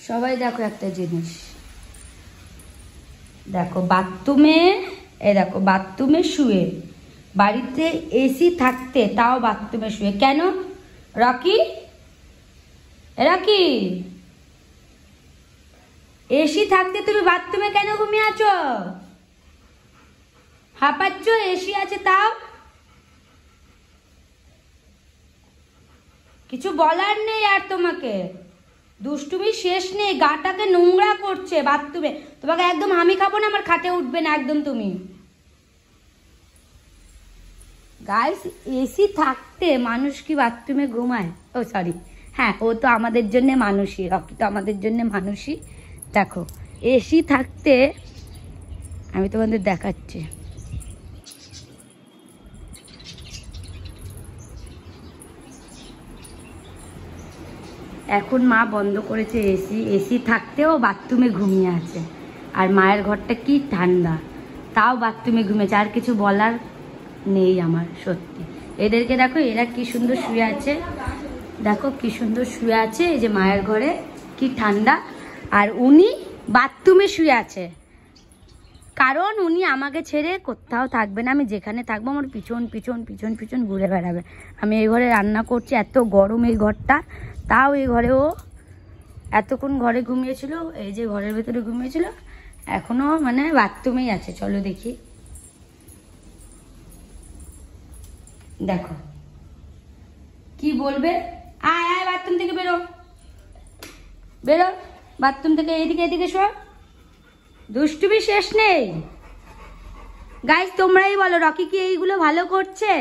সবাই দেখো একটা জিনিস, দেখো বাথরুমে, দেখো বাথরুমে শুয়ে, বাড়িতে এসি থাকতে তাও বাথরুমে শুয়ে। কেন রকি? রকি, এসি থাকতে তুমি বাথরুমে কেন ঘুমিয়ে আছো? হাঁপাচ্ছ? এসি আছে তাও? কিছু বলার নেই আর তোমাকে, দুষ্টুমি শেষ নেই, গাটাকে নোংরা করছে বাথরুমে। তোমাকে একদম আমি খাবো না, আমার খাটে উঠবে না একদম তুমি। গাইস, এসি থাকতে মানুষ কি বাথরুমে ঘুমায়? ও সরি, হ্যাঁ ও তো আমাদের জন্য মানুষই, রকি তো আমাদের জন্য মানুষই। দেখো এসি থাকতে, আমি তোমাদের দেখাচ্ছি, এখন মা বন্ধ করেছে এসি, এসি থাকতেও বাথরুমে ঘুমিয়ে আছে। আর মায়ের ঘরটা কি ঠান্ডা, তাও বাথরুমে ঘুমিয়েছে। আর কিছু বলার নেই আমার, সত্যি। এদেরকে দেখো, এরা কি সুন্দর শুয়ে আছে, দেখো কি সুন্দর শুয়ে আছে, এই যে মায়ের ঘরে কি ঠান্ডা। আর উনি বাথরুমে শুয়ে আছে, কারণ উনি আমাকে ছেড়ে কোথাও থাকবে না। আমি যেখানে থাকবো আমার পিছন পিছন পিছন পিছন ঘুরে বেড়াবে। আমি এই ঘরে রান্না করছি, এত গরম এই ঘরটা, তাও এই ঘরে ও এতক্ষণ ঘরে ঘুমিয়েছিল, এই যে ঘরের ভেতরে ঘুমিয়েছিল, এখনো মানে বাথরুমেই আছে। চলো দেখি, দেখো কি বলবে। আয় আয়, বাথরুম থেকে বেরো, বেরো বাথরুম থেকে, এদিকে এদিকে সর, দুষ্টুমি শেষ নেই। গাইস তোমরাই বলো, রকি কি এইগুলো ভালো করছে?